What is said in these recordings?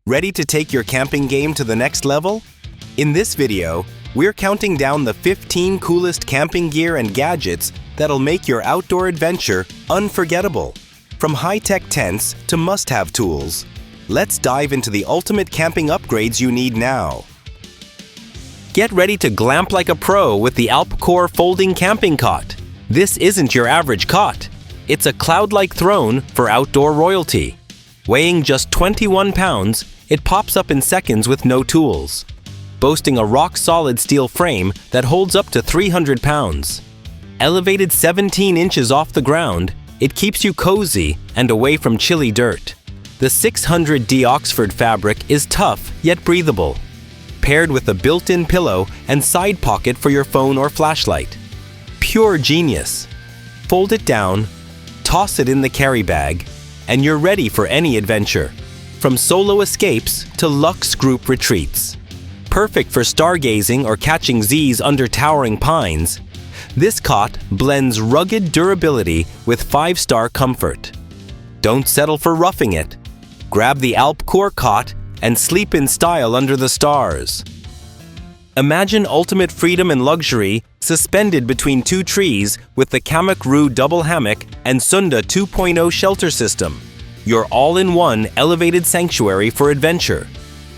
Ready to take your camping game to the next level? In this video, we're counting down the 15 coolest camping gear and gadgets that'll make your outdoor adventure unforgettable. From high-tech tents to must-have tools, let's dive into the ultimate camping upgrades you need now. Get ready to glamp like a pro with the Alpcore folding camping cot. This isn't your average cot. It's a cloud-like throne for outdoor royalty. Weighing just 21 pounds, it pops up in seconds with no tools. Boasting a rock-solid steel frame that holds up to 300 pounds. Elevated 17 inches off the ground, it keeps you cozy and away from chilly dirt. The 600D Oxford fabric is tough yet breathable, paired with a built-in pillow and side pocket for your phone or flashlight. Pure genius. Fold it down, toss it in the carry bag, and you're ready for any adventure. From solo escapes to luxe group retreats. Perfect for stargazing or catching Z's under towering pines, this cot blends rugged durability with 5-star comfort. Don't settle for roughing it. Grab the Alpcore cot and sleep in style under the stars. Imagine ultimate freedom and luxury suspended between two trees with the Kamakru double hammock and Sunda 2.0 shelter system. Your all-in-one elevated sanctuary for adventure.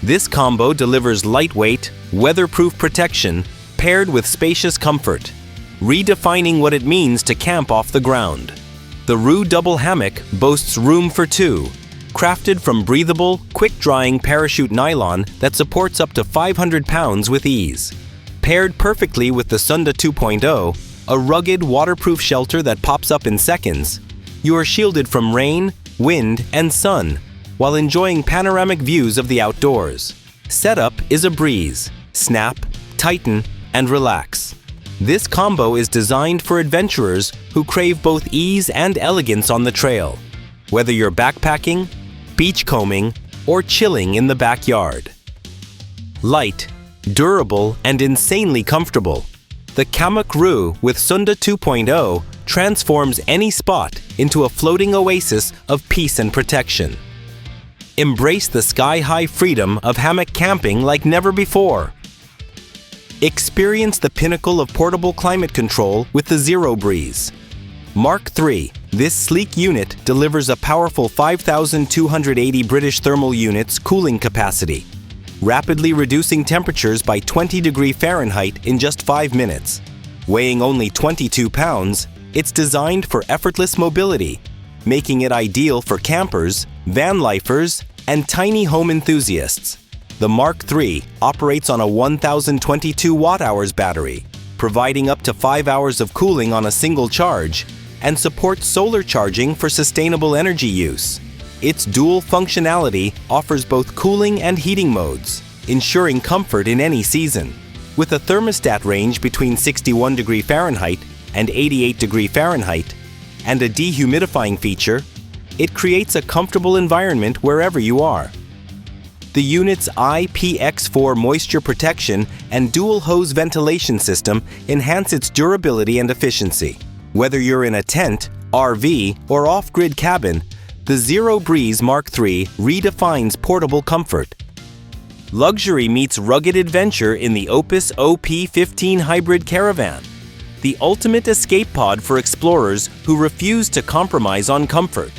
This combo delivers lightweight, weatherproof protection paired with spacious comfort, redefining what it means to camp off the ground. The Ru double hammock boasts room for two, crafted from breathable, quick-drying parachute nylon that supports up to 500 pounds with ease. Paired perfectly with the Sunda 2.0, a rugged, waterproof shelter that pops up in seconds, you are shielded from rain, wind, and sun, while enjoying panoramic views of the outdoors. Setup is a breeze. Snap, tighten, and relax. This combo is designed for adventurers who crave both ease and elegance on the trail. Whether you're backpacking, beachcombing, or chilling in the backyard. Light, durable, and insanely comfortable, the Kamakru with Sunda 2.0 transforms any spot into a floating oasis of peace and protection. Embrace the sky-high freedom of hammock camping like never before. Experience the pinnacle of portable climate control with the Zero Breeze. Mark III, this sleek unit delivers a powerful 5,280 British thermal units cooling capacity, rapidly reducing temperatures by 20 degrees Fahrenheit in just 5 minutes. Weighing only 22 pounds, it's designed for effortless mobility, making it ideal for campers, van lifers, and tiny home enthusiasts. The Mark III operates on a 1,022 watt-hours battery, providing up to 5 hours of cooling on a single charge, and supports solar charging for sustainable energy use. Its dual functionality offers both cooling and heating modes, ensuring comfort in any season. With a thermostat range between 61 degrees Fahrenheit and 88 degrees Fahrenheit, and a dehumidifying feature, it creates a comfortable environment wherever you are. The unit's IPX4 moisture protection and dual hose ventilation system enhance its durability and efficiency. Whether you're in a tent, RV, or off-grid cabin, the Zero Breeze Mark III redefines portable comfort. Luxury meets rugged adventure in the Opus OP15 hybrid Caravan, the ultimate escape pod for explorers who refuse to compromise on comfort.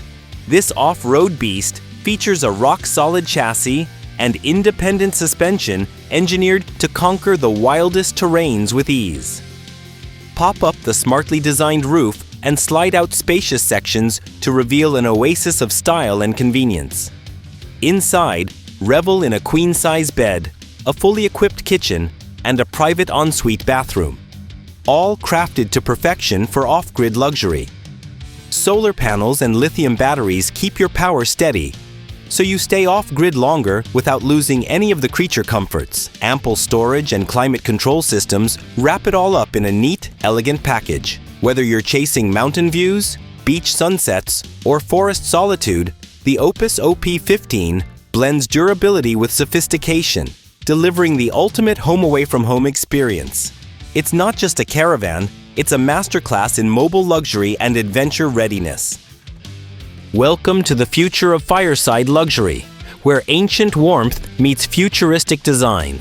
This off-road beast features a rock-solid chassis and independent suspension engineered to conquer the wildest terrains with ease. Pop up the smartly designed roof and slide out spacious sections to reveal an oasis of style and convenience. Inside, revel in a queen-size bed, a fully equipped kitchen, and a private ensuite bathroom. All crafted to perfection for off-grid luxury. Solar panels and lithium batteries keep your power steady, so you stay off-grid longer without losing any of the creature comforts. Ample storage and climate control systems wrap it all up in a neat, elegant package. Whether you're chasing mountain views, beach sunsets, or forest solitude, the Opus OP15 blends durability with sophistication, delivering the ultimate home-away-from-home experience. It's not just a caravan, it's a masterclass in mobile luxury and adventure readiness. Welcome to the future of fireside luxury, where ancient warmth meets futuristic design.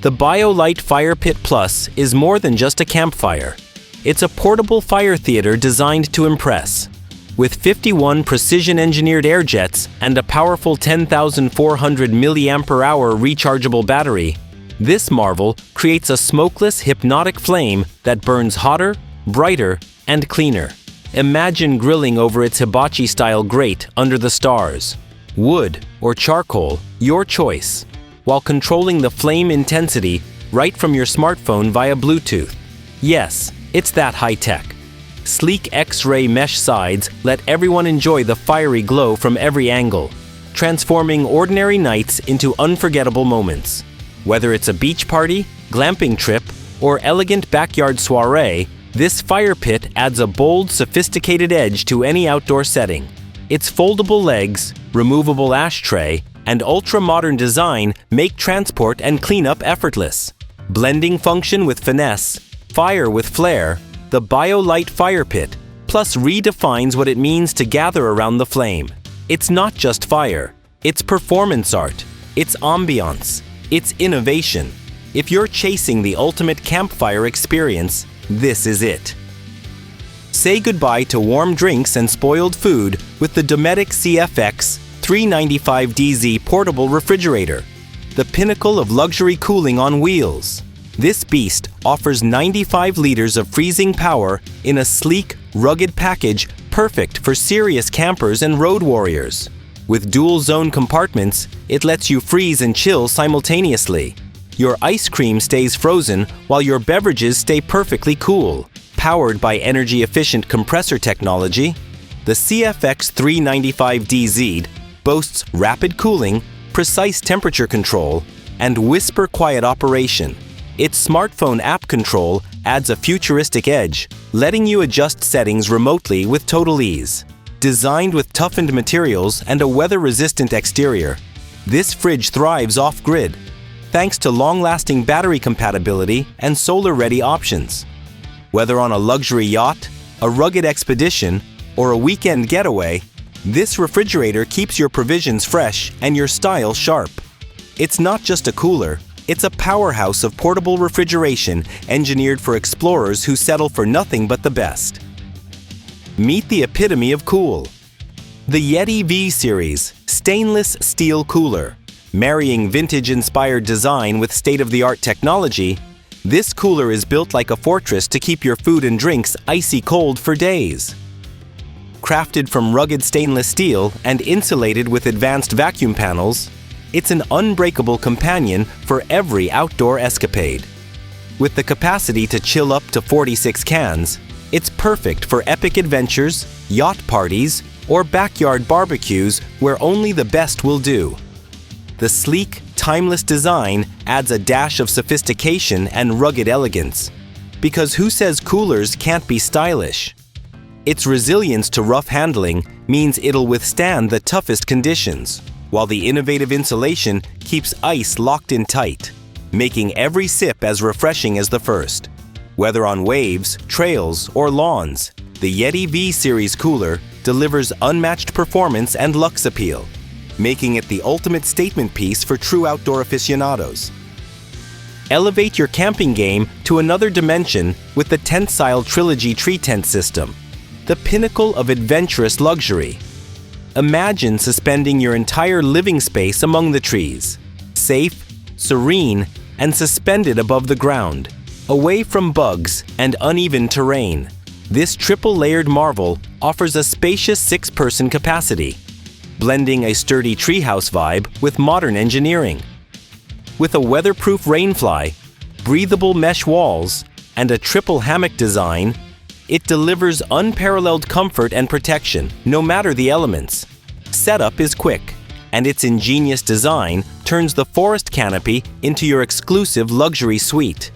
The BioLite Fire Pit Plus is more than just a campfire. It's a portable fire theater designed to impress. With 51 precision-engineered air jets and a powerful 10,400 mAh rechargeable battery, this marvel creates a smokeless, hypnotic flame that burns hotter, brighter, and cleaner. Imagine grilling over its hibachi-style grate under the stars. Wood or charcoal, your choice, while controlling the flame intensity right from your smartphone via Bluetooth. Yes, it's that high-tech. Sleek X-ray mesh sides let everyone enjoy the fiery glow from every angle, transforming ordinary nights into unforgettable moments. Whether it's a beach party, glamping trip, or elegant backyard soiree, this fire pit adds a bold, sophisticated edge to any outdoor setting. Its foldable legs, removable ashtray, and ultra-modern design make transport and cleanup effortless. Blending function with finesse, fire with flair, the BioLite Fire Pit Plus redefines what it means to gather around the flame. It's not just fire, it's performance art, it's ambiance, it's innovation. If you're chasing the ultimate campfire experience, this is it. Say goodbye to warm drinks and spoiled food with the Dometic CFX 395DZ portable refrigerator, the pinnacle of luxury cooling on wheels. This beast offers 95 liters of freezing power in a sleek, rugged package perfect for serious campers and road warriors. With dual-zone compartments, it lets you freeze and chill simultaneously. Your ice cream stays frozen while your beverages stay perfectly cool. Powered by energy-efficient compressor technology, the CFX 395DZ boasts rapid cooling, precise temperature control, and whisper-quiet operation. Its smartphone app control adds a futuristic edge, letting you adjust settings remotely with total ease. Designed with toughened materials and a weather-resistant exterior, this fridge thrives off-grid, thanks to long-lasting battery compatibility and solar-ready options. Whether on a luxury yacht, a rugged expedition, or a weekend getaway, this refrigerator keeps your provisions fresh and your style sharp. It's not just a cooler, it's a powerhouse of portable refrigeration engineered for explorers who settle for nothing but the best. Meet the epitome of cool. The Yeti V Series stainless steel cooler. Marrying vintage-inspired design with state-of-the-art technology, this cooler is built like a fortress to keep your food and drinks icy cold for days. Crafted from rugged stainless steel and insulated with advanced vacuum panels, it's an unbreakable companion for every outdoor escapade. With the capacity to chill up to 46 cans, it's perfect for epic adventures, yacht parties, or backyard barbecues where only the best will do. The sleek, timeless design adds a dash of sophistication and rugged elegance. Because who says coolers can't be stylish? Its resilience to rough handling means it'll withstand the toughest conditions, while the innovative insulation keeps ice locked in tight, making every sip as refreshing as the first. Whether on waves, trails, or lawns, the Yeti V Series cooler delivers unmatched performance and luxe appeal, making it the ultimate statement piece for true outdoor aficionados. Elevate your camping game to another dimension with the Tentsile Trilogy tree tent system, the pinnacle of adventurous luxury. Imagine suspending your entire living space among the trees, safe, serene, and suspended above the ground, away from bugs and uneven terrain. This triple-layered marvel offers a spacious 6-person capacity, blending a sturdy treehouse vibe with modern engineering. With a weatherproof rainfly, breathable mesh walls, and a triple hammock design, it delivers unparalleled comfort and protection, no matter the elements. Setup is quick, and its ingenious design turns the forest canopy into your exclusive luxury suite.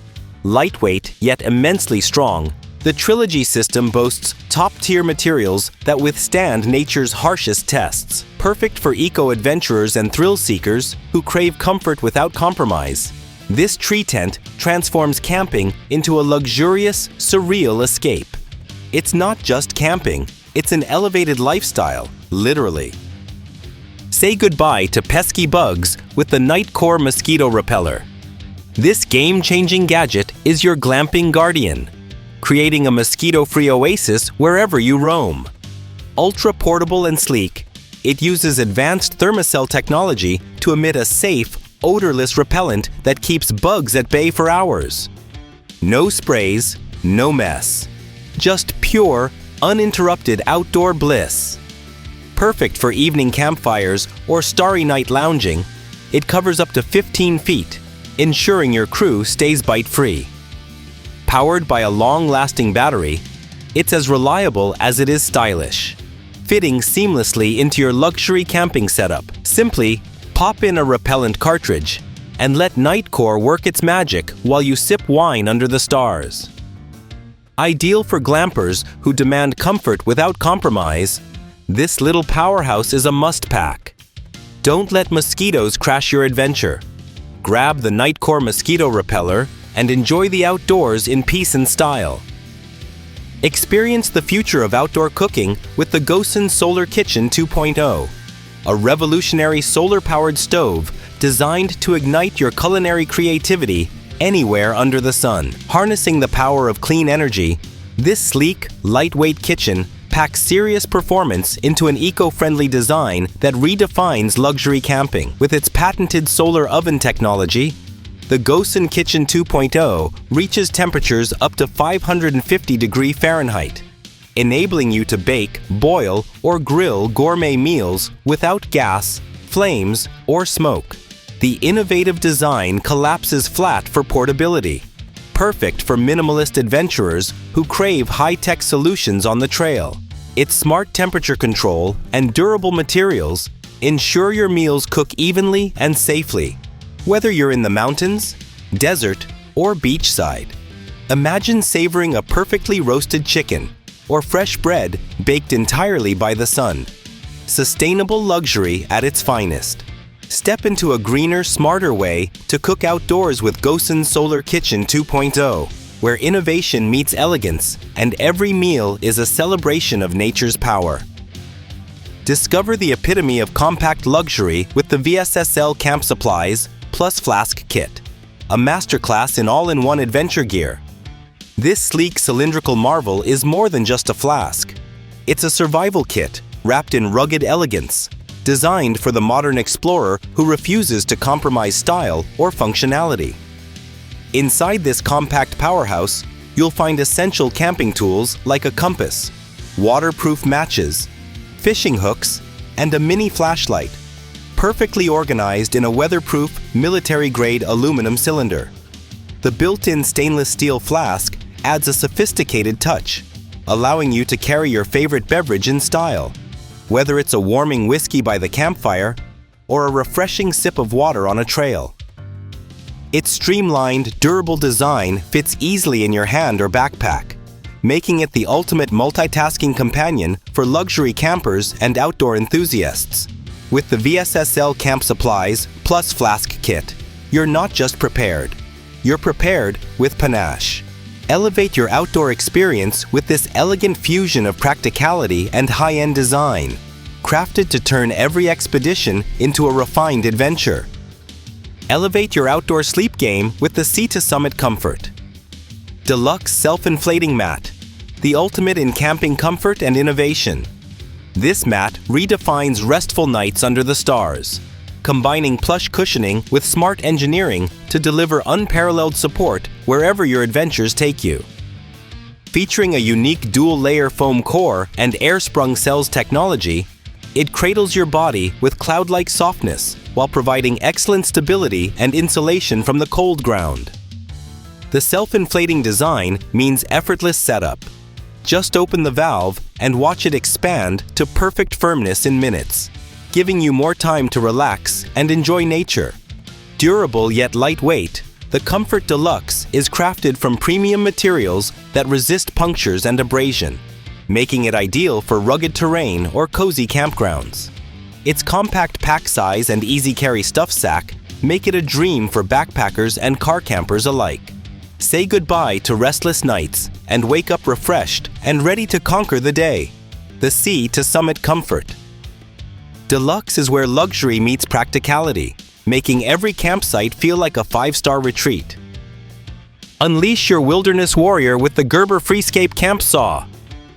Lightweight yet immensely strong, the Trilogy system boasts top-tier materials that withstand nature's harshest tests, perfect for eco-adventurers and thrill-seekers who crave comfort without compromise. This tree tent transforms camping into a luxurious, surreal escape. It's not just camping, it's an elevated lifestyle, literally. Say goodbye to pesky bugs with the Nightcore Mosquito Repeller. This game-changing gadget is your glamping guardian, creating a mosquito-free oasis wherever you roam. Ultra-portable and sleek, it uses advanced thermocell technology to emit a safe, odorless repellent that keeps bugs at bay for hours. No sprays, no mess. Just pure, uninterrupted outdoor bliss. Perfect for evening campfires or starry night lounging, it covers up to 15 feet, ensuring your crew stays bite-free. Powered by a long-lasting battery, it's as reliable as it is stylish, fitting seamlessly into your luxury camping setup. Simply pop in a repellent cartridge and let Nightcore work its magic while you sip wine under the stars. Ideal for glampers who demand comfort without compromise, this little powerhouse is a must-pack. Don't let mosquitoes crash your adventure. Grab the Nightcore Mosquito Repeller and enjoy the outdoors in peace and style. Experience the future of outdoor cooking with the Gosun Solar Kitchen 2.0, a revolutionary solar-powered stove designed to ignite your culinary creativity anywhere under the sun. Harnessing the power of clean energy, this sleek, lightweight kitchen packs serious performance into an eco-friendly design that redefines luxury camping. With its patented solar oven technology, the Gosun Kitchen 2.0 reaches temperatures up to 550 degrees Fahrenheit, enabling you to bake, boil, or grill gourmet meals without gas, flames, or smoke. The innovative design collapses flat for portability, perfect for minimalist adventurers who crave high-tech solutions on the trail. Its smart temperature control and durable materials ensure your meals cook evenly and safely, whether you're in the mountains, desert, or beachside. Imagine savoring a perfectly roasted chicken or fresh bread baked entirely by the sun. Sustainable luxury at its finest. Step into a greener, smarter way to cook outdoors with Gosun Solar Kitchen 2.0, where innovation meets elegance and every meal is a celebration of nature's power. Discover the epitome of compact luxury with the VSSL Camp Supplies plus Flask Kit, a masterclass in all-in-one adventure gear. This sleek cylindrical marvel is more than just a flask. It's a survival kit wrapped in rugged elegance, designed for the modern explorer who refuses to compromise style or functionality. Inside this compact powerhouse, you'll find essential camping tools like a compass, waterproof matches, fishing hooks, and a mini flashlight, perfectly organized in a weatherproof, military-grade aluminum cylinder. The built-in stainless steel flask adds a sophisticated touch, allowing you to carry your favorite beverage in style, whether it's a warming whiskey by the campfire or a refreshing sip of water on a trail. Its streamlined, durable design fits easily in your hand or backpack, making it the ultimate multitasking companion for luxury campers and outdoor enthusiasts. With the VSSL Camp Supplies plus Flask Kit, you're not just prepared, you're prepared with panache. Elevate your outdoor experience with this elegant fusion of practicality and high-end design, crafted to turn every expedition into a refined adventure. Elevate your outdoor sleep game with the Sea to Summit Comfort. Deluxe Self-Inflating Mat, the ultimate in camping comfort and innovation. This mat redefines restful nights under the stars, combining plush cushioning with smart engineering to deliver unparalleled support wherever your adventures take you. Featuring a unique dual-layer foam core and air-sprung cells technology, it cradles your body with cloud-like softness while providing excellent stability and insulation from the cold ground. The self-inflating design means effortless setup. Just open the valve and watch it expand to perfect firmness in minutes, giving you more time to relax and enjoy nature. Durable yet lightweight, the Comfort Deluxe is crafted from premium materials that resist punctures and abrasion, making it ideal for rugged terrain or cozy campgrounds. Its compact pack size and easy carry stuff sack make it a dream for backpackers and car campers alike. Say goodbye to restless nights and wake up refreshed and ready to conquer the day. The Sea to Summit Comfort. Deluxe is where luxury meets practicality, making every campsite feel like a 5-star retreat. Unleash your wilderness warrior with the Gerber Freescape Camp Saw.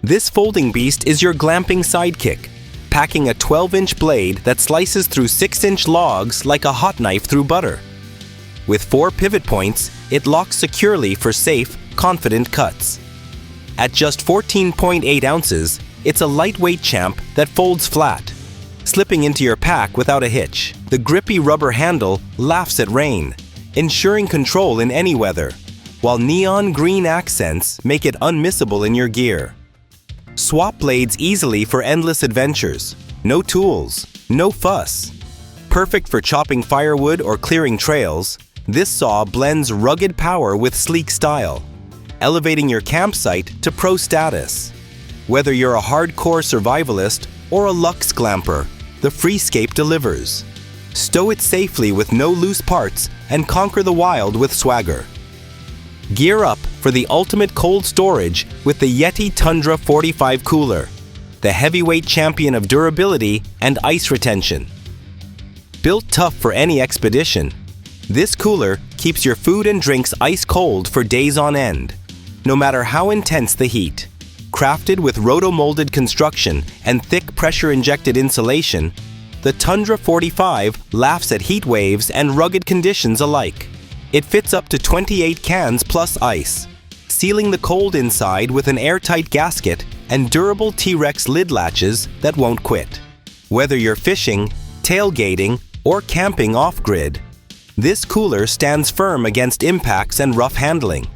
This folding beast is your glamping sidekick, packing a 12-inch blade that slices through 6-inch logs like a hot knife through butter. With 4 pivot points, it locks securely for safe, confident cuts. At just 14.8 ounces, it's a lightweight champ that folds flat, slipping into your pack without a hitch. The grippy rubber handle laughs at rain, ensuring control in any weather, while neon green accents make it unmissable in your gear. Swap blades easily for endless adventures. No tools, no fuss. Perfect for chopping firewood or clearing trails, this saw blends rugged power with sleek style, elevating your campsite to pro status. Whether you're a hardcore survivalist or a luxe glamper, the Freescape delivers. Stow it safely with no loose parts and conquer the wild with swagger. Gear up for the ultimate cold storage with the Yeti Tundra 45 cooler, the heavyweight champion of durability and ice retention. Built tough for any expedition, this cooler keeps your food and drinks ice cold for days on end, no matter how intense the heat. Crafted with roto-molded construction and thick pressure-injected insulation, the Tundra 45 laughs at heat waves and rugged conditions alike. It fits up to 28 cans plus ice, sealing the cold inside with an airtight gasket and durable T-Rex lid latches that won't quit. Whether you're fishing, tailgating, or camping off-grid, this cooler stands firm against impacts and rough handling,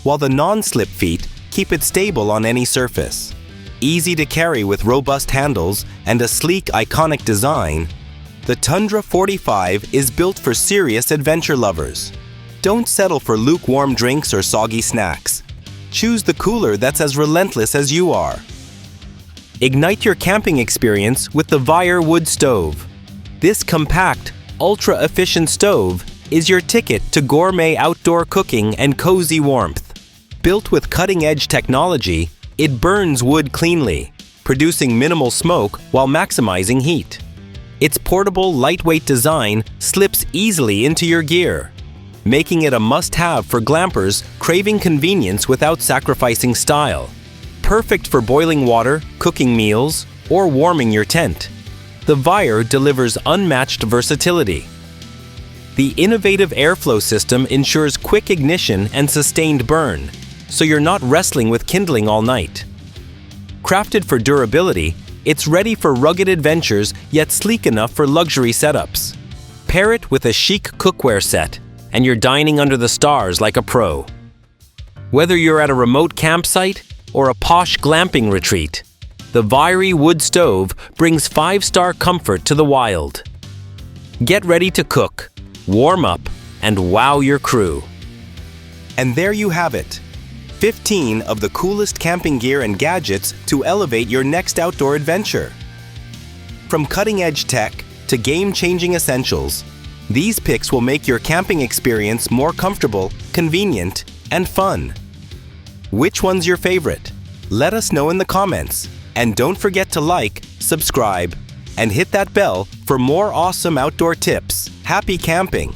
while the non-slip feet keep it stable on any surface. Easy to carry with robust handles and a sleek, iconic design, the Tundra 45 is built for serious adventure lovers. Don't settle for lukewarm drinks or soggy snacks. Choose the cooler that's as relentless as you are. Ignite your camping experience with the Vire wood stove. This compact, ultra-efficient stove is your ticket to gourmet outdoor cooking and cozy warmth. Built with cutting-edge technology, it burns wood cleanly, producing minimal smoke while maximizing heat. Its portable, lightweight design slips easily into your gear, making it a must-have for glampers craving convenience without sacrificing style. Perfect for boiling water, cooking meals, or warming your tent. The Vire delivers unmatched versatility. The innovative airflow system ensures quick ignition and sustained burn, so you're not wrestling with kindling all night. Crafted for durability, it's ready for rugged adventures yet sleek enough for luxury setups. Pair it with a chic cookware set, and you're dining under the stars like a pro. Whether you're at a remote campsite or a posh glamping retreat, the Vire wood stove brings 5-star comfort to the wild. Get ready to cook, warm up, and wow your crew. And there you have it. 15 of the coolest camping gear and gadgets to elevate your next outdoor adventure. From cutting-edge tech to game-changing essentials, these picks will make your camping experience more comfortable, convenient, and fun. Which one's your favorite? Let us know in the comments. And don't forget to like, subscribe, and hit that bell for more awesome outdoor tips. Happy camping!